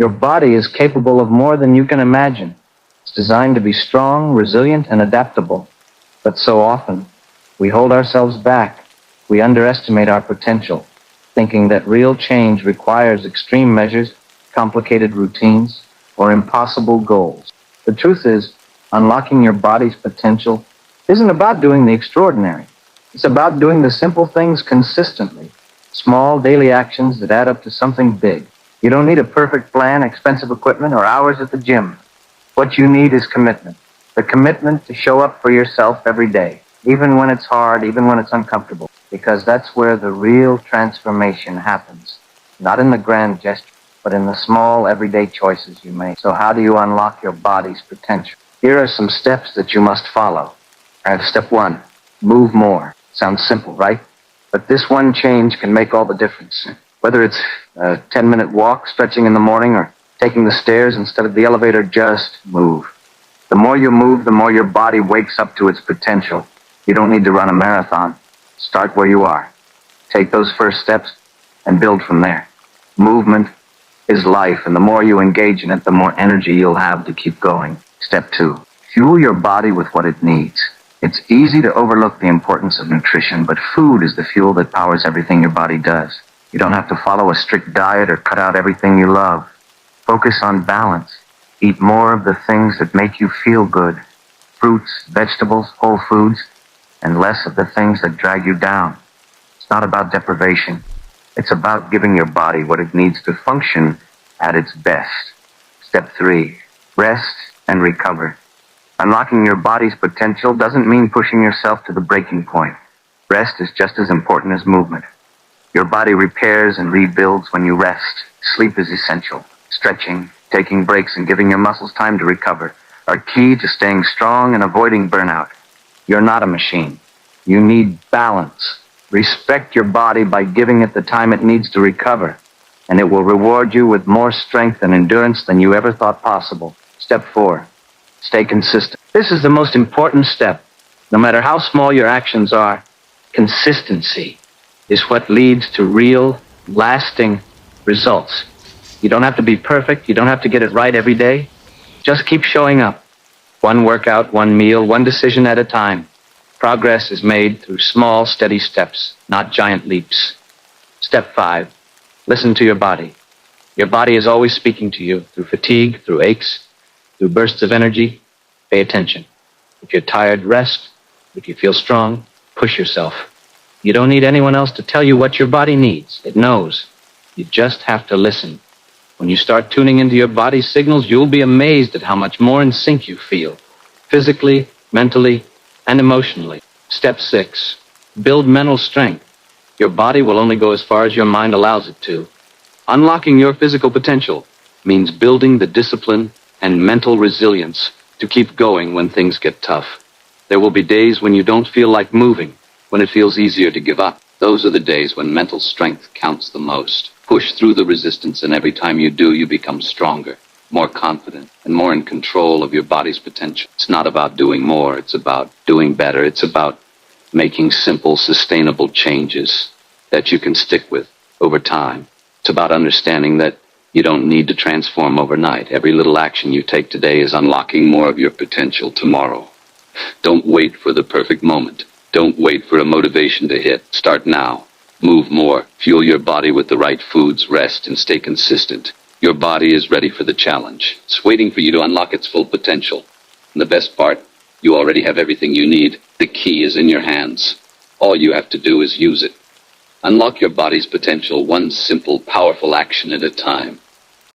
Your body is capable of more than you can imagine. It's designed to be strong, resilient, and adaptable. But so often, we hold ourselves back. We underestimate our potential, thinking that real change requires extreme measures, complicated routines, or impossible goals. The truth is, unlocking your body's potential isn't about doing the extraordinary. It's about doing the simple things consistently, small daily actions that add up to something big. You don't need a perfect plan, expensive equipment, or hours at the gym. What you need is commitment. The commitment to show up for yourself every day, even when it's hard, even when it's uncomfortable, because that's where the real transformation happens. Not in the grand gesture, but in the small, everyday choices you make. So how do you unlock your body's potential? Here are some steps that you must follow. Step 1, move more. Sounds simple, right? But this one change can make all the difference. Whether it's a 10-minute walk, stretching in the morning, or taking the stairs instead of the elevator, just move. The more you move, the more your body wakes up to its potential. You don't need to run a marathon. Start where you are. Take those first steps and build from there. Movement is life, and the more you engage in it, the more energy you'll have to keep going. Step 2, fuel your body with what it needs. It's easy to overlook the importance of nutrition, but food is the fuel that powers everything your body does. You don't have to follow a strict diet or cut out everything you love. Focus on balance. Eat more of the things that make you feel good. Fruits, vegetables, whole foods, and less of the things that drag you down. It's not about deprivation. It's about giving your body what it needs to function at its best. Step 3, rest and recover. Unlocking your body's potential doesn't mean pushing yourself to the breaking point. Rest is just as important as movement. Your body repairs and rebuilds when you rest. Sleep is essential. Stretching, taking breaks, and giving your muscles time to recover are key to staying strong and avoiding burnout. You're not a machine. You need balance. Respect your body by giving it the time it needs to recover, and it will reward you with more strength and endurance than you ever thought possible. Step 4, stay consistent. This is the most important step. No matter how small your actions are, consistency is what leads to real, lasting results. You don't have to be perfect. You don't have to get it right every day. Just keep showing up. One workout, one meal, one decision at a time. Progress is made through small, steady steps, not giant leaps. Step 5, listen to your body. Your body is always speaking to you through fatigue, through aches, through bursts of energy. Pay attention. If you're tired, rest. If you feel strong, push yourself. You don't need anyone else to tell you what your body needs. It knows. You just have to listen. When you start tuning into your body's signals, you'll be amazed at how much more in sync you feel, physically, mentally, and emotionally. Step 6, build mental strength. Your body will only go as far as your mind allows it to. Unlocking your physical potential means building the discipline and mental resilience to keep going when things get tough. There will be days when you don't feel like moving, when it feels easier to give up. Those are the days when mental strength counts the most. Push through the resistance, and every time you do, you become stronger, more confident, and more in control of your body's potential. It's not about doing more. It's about doing better. It's about making simple, sustainable changes that you can stick with over time. It's about understanding that you don't need to transform overnight. Every little action you take today is unlocking more of your potential tomorrow. Don't wait for the perfect moment. Don't wait for a motivation to hit. Start now. Move more. Fuel your body with the right foods. Rest and stay consistent. Your body is ready for the challenge. It's waiting for you to unlock its full potential. And the best part, you already have everything you need. The key is in your hands. All you have to do is use it. Unlock your body's potential one simple, powerful action at a time.